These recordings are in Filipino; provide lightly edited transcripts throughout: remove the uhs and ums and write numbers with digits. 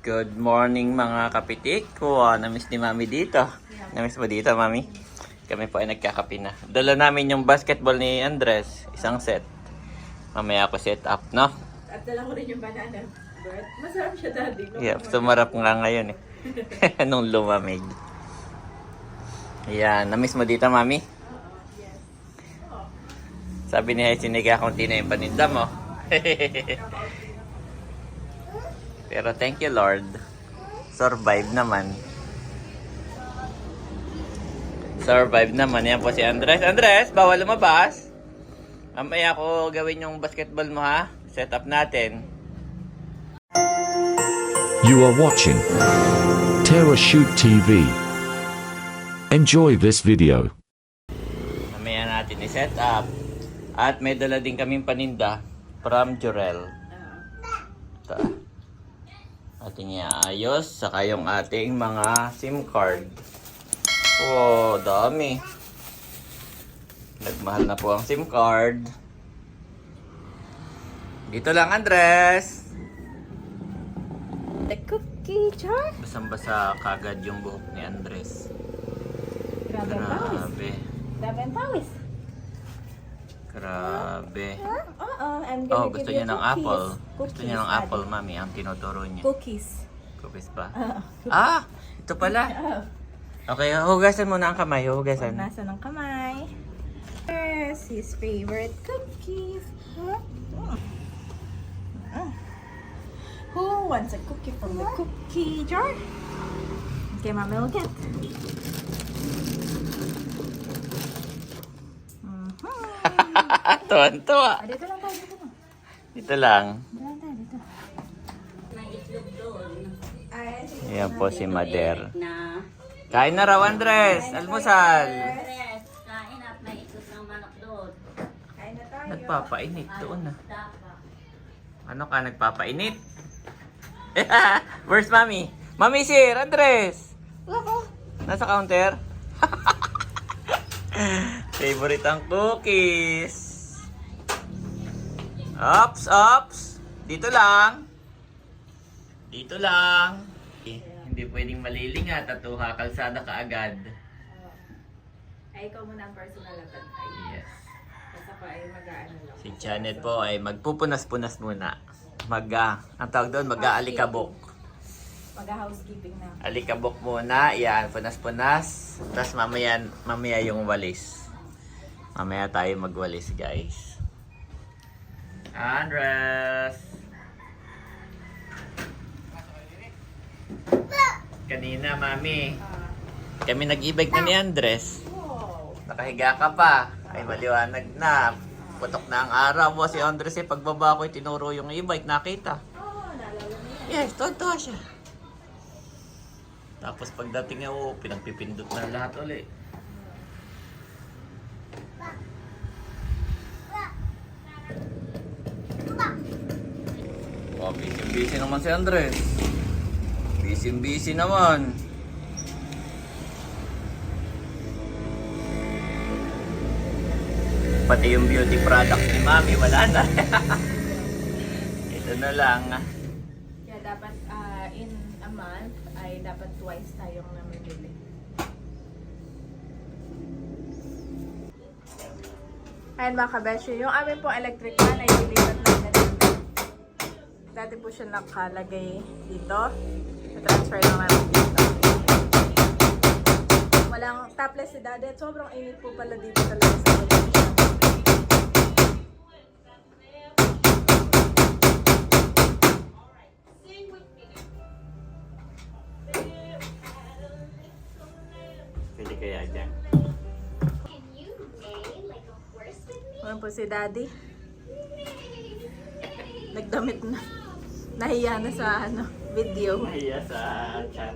Good morning mga kapitik. Wow, namiss ni Mami dito. Namiss mo dito, Mami? Kami po ay nagkakape na. Dala namin yung basketball ni Andres. Isang set. Mamaya ako set up, no? At dala ko rin yung banana bread. Masarap siya, Daddy. Yeah, sumarap nga ngayon eh. Nung lumamig. Yan, namiss mo dito, Mami? Yes. Sabi ni Siniga kung tino yung paninda mo. Pero thank you, Lord. Survive naman. Survive naman. Yan po si Andres. Andres, bawal lumabas. Mamaya ako gawin yung basketball mo, ha? Set up natin. You are watching Terra Shoot TV. Enjoy this video. Mamaya natin i-set up. At may dala din kaming paninda from Jurel. Ito. Ating iayos. Saka yung ating mga SIM card. Wow, dami. Nagmahal na po ang SIM card. Dito lang, Andres. The cookie jar. Basang-basa kagad yung buhok ni Andres. Grabe ang pawis. Grabe. Grabe ang pawis. Grabe. Oo, I'm Oh, gonna gusto give you niya ng cookies. apple. Gusto niya ng Daddy. apple, Mami. Ang tinuturo niya. Cookies. Cookies pa. Oo. Ah! Ito pala. Okay, hugasan muna ang kamay. Hugasan. Nasa ng kamay. Yes, his favorite cookies. Who wants a cookie from the cookie jar? Okay, Mama will get. Tuwan-tuwa. Dito lang tayo, dito lang. Dito lang. Dito lang tayo, dito. Ayan po si Mader. Na Kain na raw, Andres. Almusal. Andres, kain at may itlog ng manok doon. Kain na tayo. Nagpapainit doon na. Ano ka, nagpapainit? Where's Mami? Mami, sir, Andres. Nasa counter. Favorite ang cookies. Ops, ops. Dito lang. Dito lang. Hindi pwedeng malilingat at tuha kalsada ka agad. Ay, ikaw muna ang personal at ay. Yes. Basta pa ay mag-aano lang. Si Janet po ay magpupunas-punas muna. Ang tawag doon, mag-aalikabok. Mag-housekeeping na. Alikabok muna, yan, punas-punas. Tapos mamaya yung walis. Mamaya tayo magwalis, guys. Andres! Kanina, Mami. Kami nag-e-bike na ni Andres. Wow. Nakahiga ka pa. Ay, maliwanag na. Putok na ang araw. Si Andres, pagbaba ko, tinuro yung e-bike. Nakita. Oh, naalala mo yan. Yes, tonto siya. Tapos pagdating niya, pinagpipindot na lahat ulit. Oh, busy naman si Andres. Busy naman. Pati yung beauty product ni Mami, wala na. Ito na lang. Kaya dapat in a month ay dapat twice tayong namimili. Ayan mga kabeshi, yung amin po electric fan ay dilipat namin. Dati po siya nakalagay dito. Na-transfer lang namin dito. Walang topless si Daddy at sobrang init po pala dito talaga sa television. Pwede kaya dyan. Ano po si Daddy? Nagdamit na. Nahiya na sa video. Nahiya sa chan.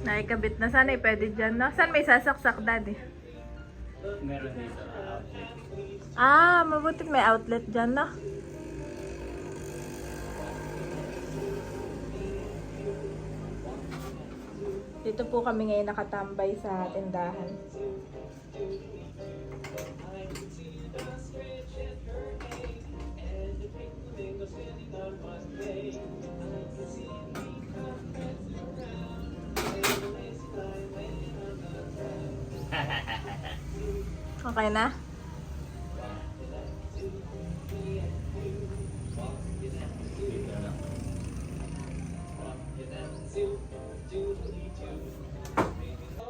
Naikabit na. Sana pwede dyan, no? Saan may sasaksak, Daddy? Meron dito. Mabuti may outlet dyan, no? Dito po kami ngayon nakatambay sa tindahan. Okay na?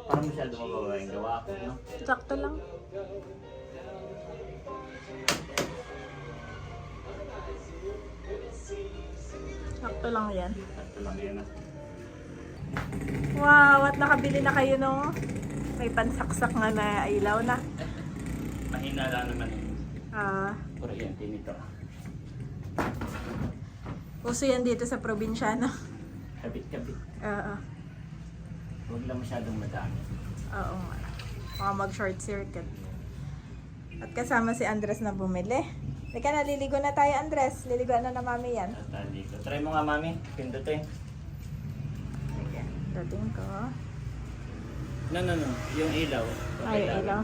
Parang masyado mababa yung gawa ko, no? Sakto lang. Sakto lang yan. Ito lang yun, ah. Wow, at nakabili na kayo nung may pansaksak nga na ilaw na. Mahina lang naman. Kuryente nito. Uso yan dito sa probinsyano. Kabit-kabit. Oo. Huwag lang masyadong madami. Oo nga. Baka mag-short circuit. At kasama si Andres na bumili. Teka na, liligo na tayo, Andres. Liligoan na mami yan. Tatali ko. Try mo nga, mami. Pindutin. Sige, dating ko. No. Yung ilaw. Ay, Papailawan. ilaw.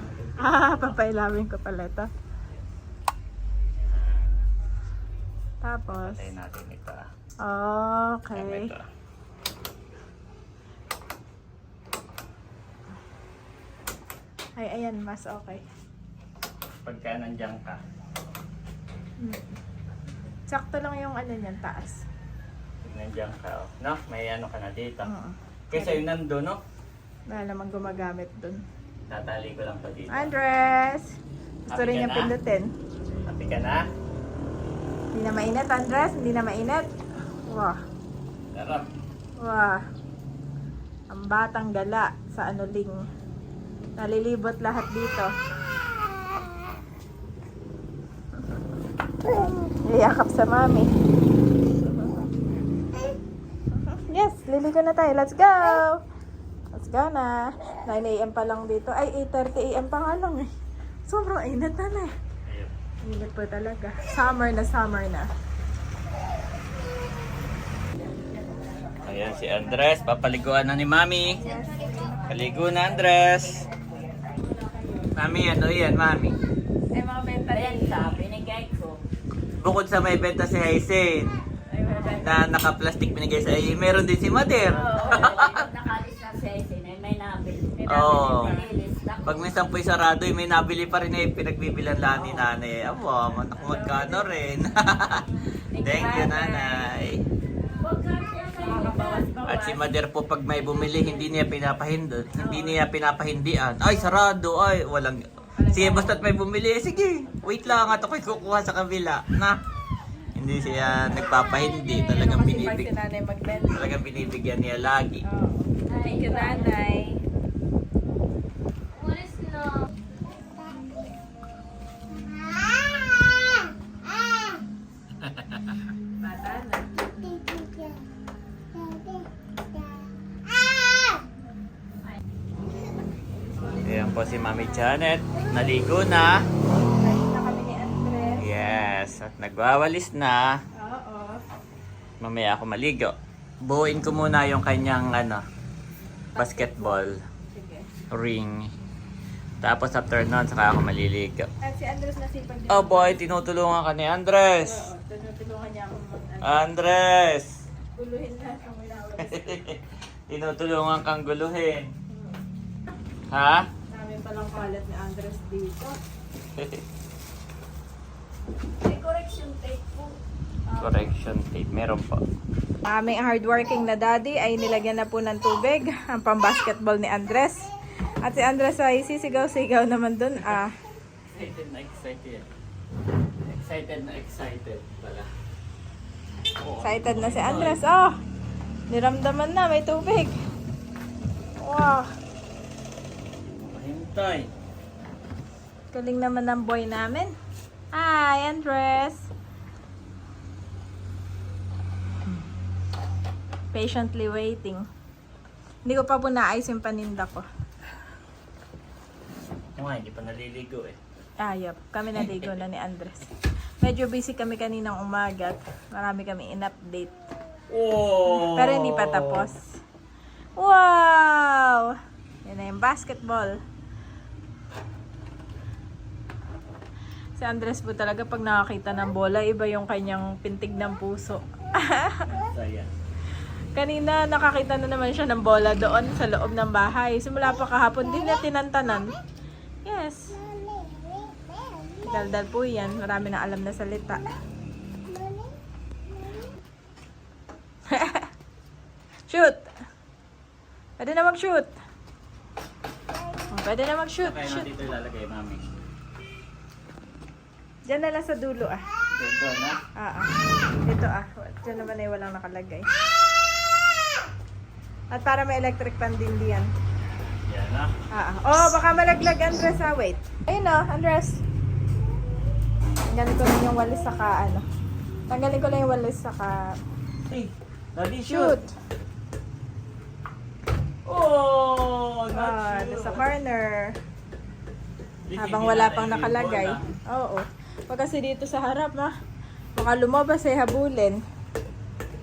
Papailawin ko pala ito. Tapos, Patay natin ito. okay. Ito. Ay, ayan, mas okay. Pagka nandiyan ka. Sakto lang yung ano niyan, taas. Pag nandiyan ka. Oh. No? May ano ka na dito. Oo. Kaysa yung nando, no? Wala namang gumagamit dun. Tatali ko lang pa dito. Andres! Gusto Happy rin ka niyang na? pindutin. Happy ka na? Hindi na mainit, Andres? Hindi na mainit? Wow. Sarap. Wow. Ang batang gala sa anuling. Nalilibot lahat dito. Iyakap sa mami. Yes, liligo na tayo. Let's go! Let's go na. 9 a.m. pa lang dito. Ay, 8:30 a.m. pa nga lang eh. Sobrang init na eh. Ayun. Init po talaga. Summer na. Ayan si Andres. Papaliguan na ni Mami. Paligo na, Andres. Mami, ano yan, Mami? Ay, mga benta Benta, binigay ko. Bukod sa may benta si Haisen, Ay, mga benta. na naka-plastic binigay sa ay meron din si Mater. Nakalis na siya, may nabili. Oo. Nililis na. Pag minsan po'y sarado, may nabili pa rin eh, pinagbibilan lang ni nanay. Aba, manak magkano rin. Thank you, nanay. Huwag ka siya kayo. At si Mater po, pag may bumili, hindi niya pinapahindot. Hindi niya pinapahindian. Ay, sarado. Ay, walang... Sige, basta't may bumili, sige. Wait lang, at ako'y kukuha sa kabila. Na. Hindi siya nagpapahindi. Talagang Si binibigyan. nanay magbenta. Talagang binibigyan niya lagi. Oh. Thank you, nanay. Bata na. Ayan po si Mami Janet. Naligo na. Kain na kami ni Andres. Yes. At nagwawalis na. Oo. Mamaya ako maligo. Buuin ko muna yung kanyang basketball Sige. ring. Tapos after nun, saka ako maliligo. At si Andres nasipag din. Oh boy, tinutulungan ka ni Andres. Oo. Tinutulungan niya akong Andres! guluhin na ang winawalis. Tinutulungan kang guluhin. Ha? Dami palang kalat ni Andres dito. May correction tape po. Correction tape. Meron po. Aming hardworking na daddy ay nilagyan na po ng tubig ang pang-basketball ni Andres. At si Andres ay sisigaw-sigaw naman dun. Excited na excited. Excited na excited pala. Excited na si Andres. Oh! Niramdaman na, may tubig. Wow! Mahintay. Galing naman ng boy namin. Hi, Andres! Patiently waiting. Hindi ko pa po naayos yung paninda ko. Hindi pa naliligo eh. Ayop, kami naligo na ni Andres. Medyo busy kami kaninang umaga at marami kami in-update. Oh! Pero hindi pa tapos. Wow! Yan na yung basketball. Si Andres po talaga pag nakakita ng bola, iba yung kanyang pintig ng puso. Saya. Kanina nakakita na naman siya ng bola doon sa loob ng bahay. Simula pa kahapon din na tinantanan. Yes. Daldal po yan. Marami na alam na salita. Shoot! Pwede na mag-shoot. Oh, pwede na mag-shoot. Kaya Shoot. natin ito ilalagay, mami. Diyan na lang sa dulo ah. Dito na. Dito ah. Diyan naman ay walang nakalagay. At para may electric pan din diyan. Yan na. Oh, baka malaglag, Andres ah. Wait. Ayun oh, Andres. Tanggalin ko lang yung walis saka ano. Tanggalin ko lang yung walis saka Hey, Daddy, shoot. Oh, not Doon shoot. sa corner. Hindi Habang na wala tayo pang yung nakalagay. ball, Oo. Pag kasi dito sa harap baka lumabas eh habulin.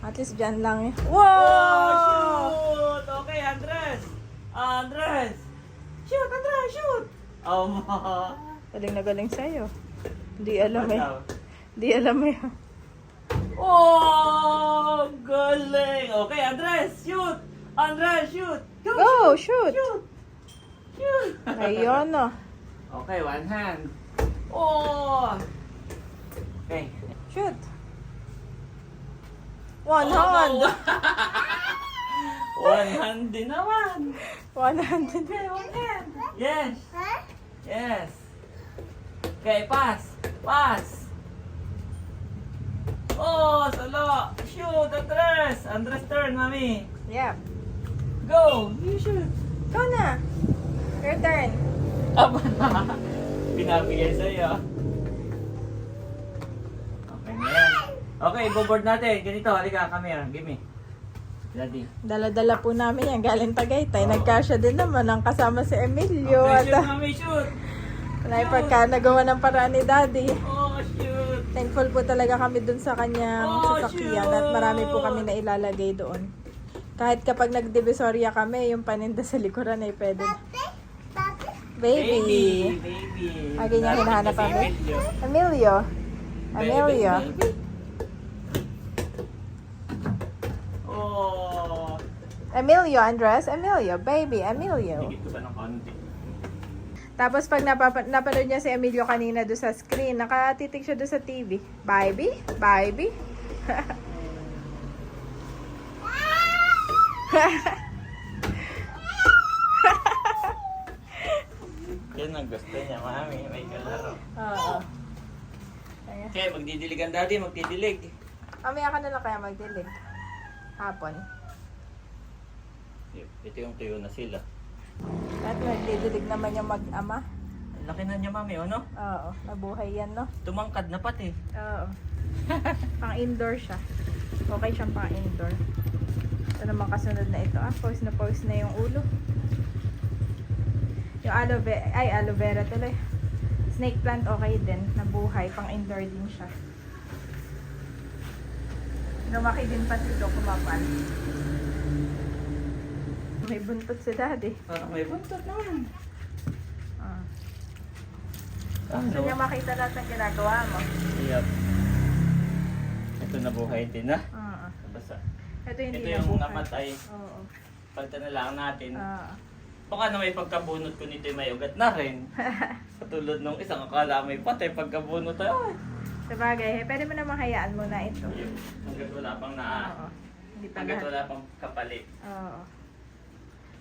At least dyan lang eh. Oh, Wow! shoot! Okay, Andres! Andres! Shoot, Andres, shoot! Galing na galing sa'yo. Hindi alam eh. Ano? Hindi alam eh. Oh, galing! Okay, Andres, shoot! Andres, shoot! Go, shoot! Shoot! Shoot! Ayun oh. Okay, one hand. Oh! Okay. Shoot! One hand! One hand din naman. One hand. Okay, one hand. Yes. Yes. Okay, pass. Pass. Oh, salo. Shoot, Andres. Andres turn, mami. Yeah. Go. You shoot. Go na. Your turn. Aba na. Pinabigay sa'yo. Okay na yan. Okay, go-board natin. Ganito, halika, camera. Give me. Daddy. Dala-dala po namin yan. Galing Tagaytay. Nagkasya din naman ang kasama si Emilio. Okay, shoot, At mami, shoot. pagka nagawa ng paraan ni Daddy. Oh, shoot. Thankful po talaga kami dun sa kanyang Oh, sasakyan shoot! at marami po kami na ilalagay doon. Kahit kapag nagdivisorya kami, yung paninda sa likuran ay pwede. Baby! Baby. Lagi niya hinahanap Kasi kami. Emilio. Emilio! Emilio! Baby. Oh. Emilio, Andres! Emilio! Baby! Emilio! Higit ko ba ng konti? Tapos pag napanood niya si Emilio kanina doon sa screen, nakatitig siya doon sa TV. Baby? Baby? Yan ang gusto niya, mami. May kalaro. Oo. Kaya, Okay, magdidilig ang daddy, magdidilig. mamaya ka na lang kaya magdilig. Hapon. Ito yung tuyo na sila. At nagdidilig naman yung mag-ama. Ang laki na niya, mami, ano? Oo, nabuhay yan, no? Tumangkad na pati. Oo. Pang indoor siya. Okay siyang pang indoor. Ito naman kasunod na ito. Pause na yung ulo. Yung aloe vera tuloy. Snake plant okay din. Nabuhay. Pang indoor din siya. Lumaki din pati ito kumapal. May buntot si Daddy. Parang may buntot naman. Ah. Ano? Gusto niya makita lahat ng ginagawa mo. Yep. Ito nabuhay din na. Oo. Basta. Ito hindi Ito yung nabuhay. namatay. Oo. Palitan na lang natin. Oo. Baka na may pagkabunot ko nito may ugat na rin. Katulad nung isang akala may patay pagkabunot ay. Ay. Sabagay, pwede mo namang hayaan muna ito. Yun. Hanggat wala pang Oo. Hindi pa hanggat lahat. wala pang kapalit. Oo.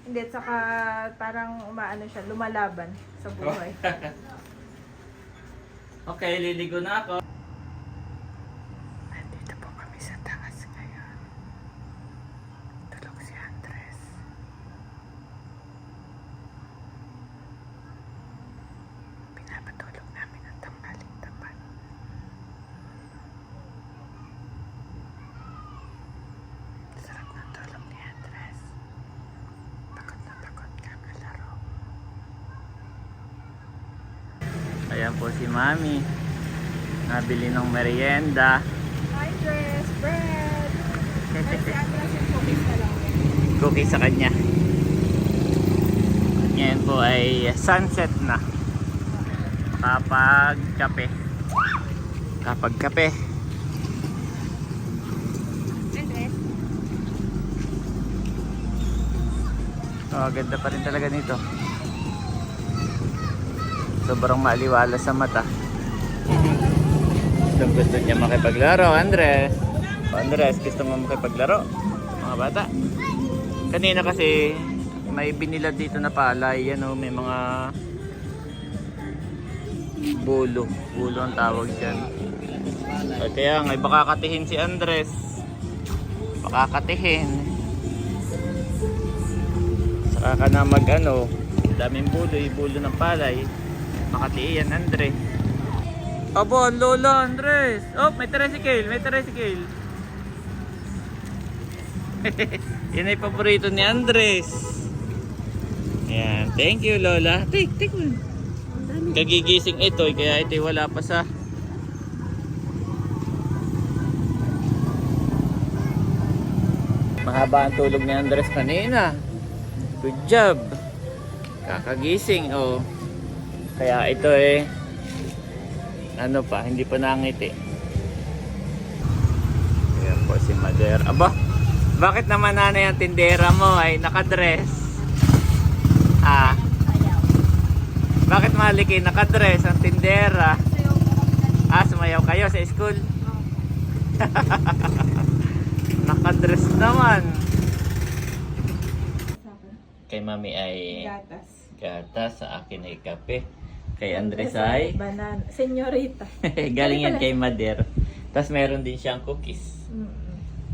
Hindi, saka parang umaano siya, lumalaban sa buhay. Okay, liligo na ako. Nandito po kami sa taas ngayon. Tulog si Andres. Pinapatulog namin ang tanghaling tapat. Sarap ng tulog ni Andres. Takot na takot kakalaro. Ayan po si Mami. Nabili ng merienda. Hi, Andres! Bread! Pero si Andres yung cookies na lang. Cookie sa kanya. Ngayon po ay sunset na. Kapag kape. Kapag kape. Andres? Oh, ganda pa rin talaga nito. sobrang maaliwala sa mata. Gusto niya makipaglaro, Andres. Andres, gusto mo makipaglaro? Mga bata. Kanina kasi may binilad dito na palay. Yan o, may mga bulo. Bulo ang tawag dyan. Kaya nga, baka katihin si Andres. Baka katihin. Saka ka na mag ano, daming bulo, bulo ng palay. Makatiyan, Andres. Abo, ang lola, Andres. Oh, may tricycle, may tricycle. Yan ay paborito ni Andres. Yan, thank you, lola. Take mo. Kagigising ito, kaya ito wala pa sa... Mahaba ang tulog ni Andres kanina. Good job. Kakagising, oh. Kaya ito eh, ano pa, hindi pa nangiti. Ayan po si Mother. Aba, bakit naman nanay ang tindera mo ay nakadress? Ah, bakit maliki nakadress ang tindera? Ah, sumayaw kayo sa school? Nakadress naman. Kay mami ay Gatas. gatas, sa akin ay kape. Kay Andres ay Banana. Senyorita. galing yan kay Mother. Tapos meron din siyang cookies.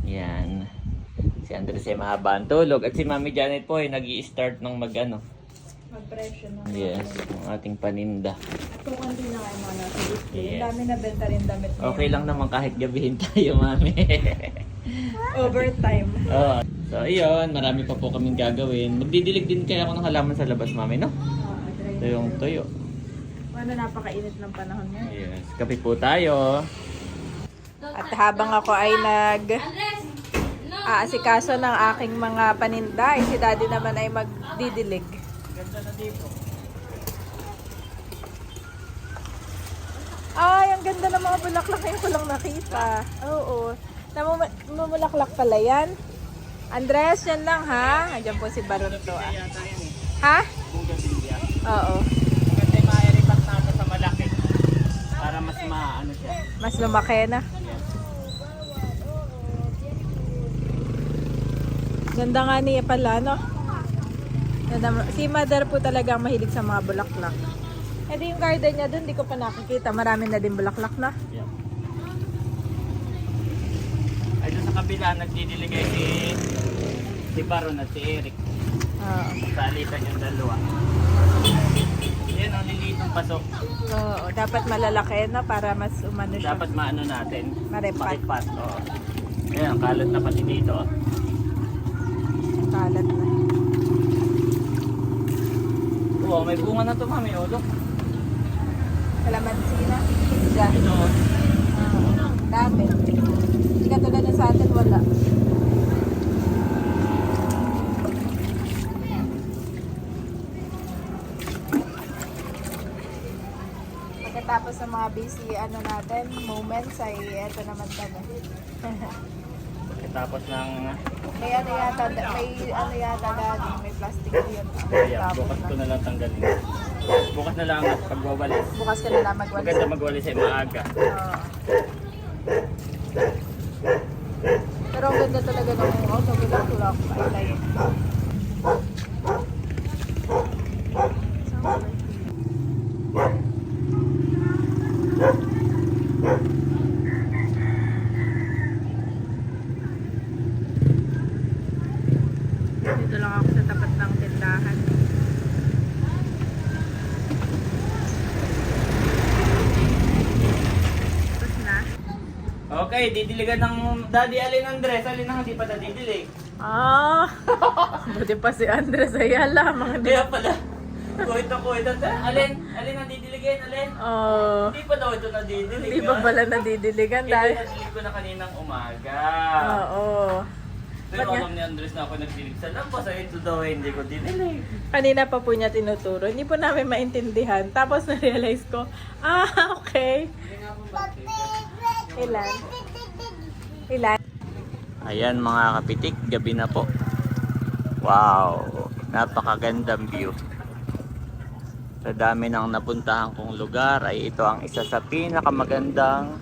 Yan. Si Andres ay mahaba ang tulog. At si Mami Janet po ay nag-i-start ng mag-ano. Mag-presyo na. Yes, ang ating paninda. Kung hindi na kayo mga nasa display. Yes. Ang dami na benta rin damit ngayon. Okay lang naman kahit gabihin tayo, Mami. Overtime. Oh. So, iyon. Marami pa po kaming gagawin. Magdidilig din kaya ako ng halaman sa labas, Mami, no? Ito yung tuyo. Ano, napakainit ng panahon ngayon. Yes. Kape po tayo. At habang ako ay aasikaso ng aking mga paninda, si daddy naman ay magdidilig. Ganda na dito. Ay, ang ganda ng mga bulaklak. Ngayon ko lang nakita. Oo. Namumulaklak pala yan. Andres, yan lang ha. Andiyan po si Baron to. Ah. Ha? Oo. Maganda yung mairipat natin sa malaki. Para mas maano siya. Mas lumaki na. Ganda nga niya pala, no? Si Mother po talagang mahilig sa mga bulaklak. E di yung garden niya dun, di ko pa nakikita. Marami na din bulaklak na. Yeah. Ay, doon sa kabila, nagdidiligay si Baron at si Eric. Oo. Salitan yung dalawa. Yan ang lilitong pasok. Oo, dapat malalaki na para mas umano siya. Dapat maano natin. Maripat. Makipat. Oo. Ayan, kalat na pati dito. Kalat na. Oo, may bunga na to, Mami. O, look. Kalamansi na. Diyan. Ito. Dami. Hindi ka tulad sa atin, wala. Pagkatapos ng mga busy natin, moments ay eto naman kami. Tapos ng... may ano yata dati, may plastic yun. Ayan, bukas ko na lang tanggalin. Bukas na lang at pagwawalis. Bukas ka na lang magwalis. Maganda magwalis ay maaga. Oo. Pero ang ganda talaga ng bulaklak. I like it. Dito lang ako sa tapat ng tindahan. Tapos na. Okay, didiligan ng Daddy Alin Andres. Alin ang hindi pa nadidilig. Ah! Buti pa si Andres Ayala. Mga Kaya pala. Kuwit. Alin ang didiligin, Alin? Oh, Hindi pa daw ito nadidilig. hindi pa pala nadidiligan Ito dahil. nadidilig ko na kaninang umaga. Oo. Pero Ba't nga? alam ni Andres na ako nagdilig sa lampas. Ay ito daw ay hindi ko didilig. Kanina pa po niya tinuturo. Hindi po namin maintindihan. Tapos na-realize ko, okay. Ilan? Ilan? Ayan mga kapitik, gabi na po. Wow, napakagandang view. Sa dami ng napuntahan kong lugar ay ito ang isa sa pinakamagandang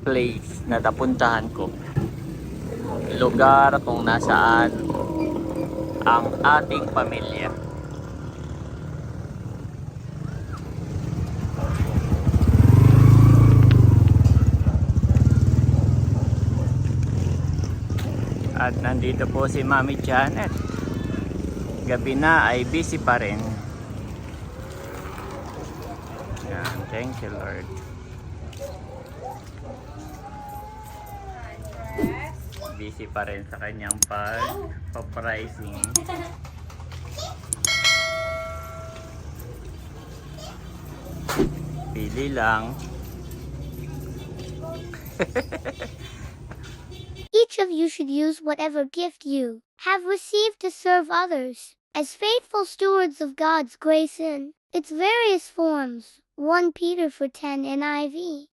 place na napuntahan ko. Lugar kung nasaan ang ating pamilya. At nandito po si Mami Janet. Gabi na ay busy pa rin. Yan, thank you Lord. Busy pa rin sa kanyang pag-pricing. Pili lang. Each of you should use whatever gift you have received to serve others as faithful stewards of God's grace in its various forms. 1 Peter 4:10 NIV.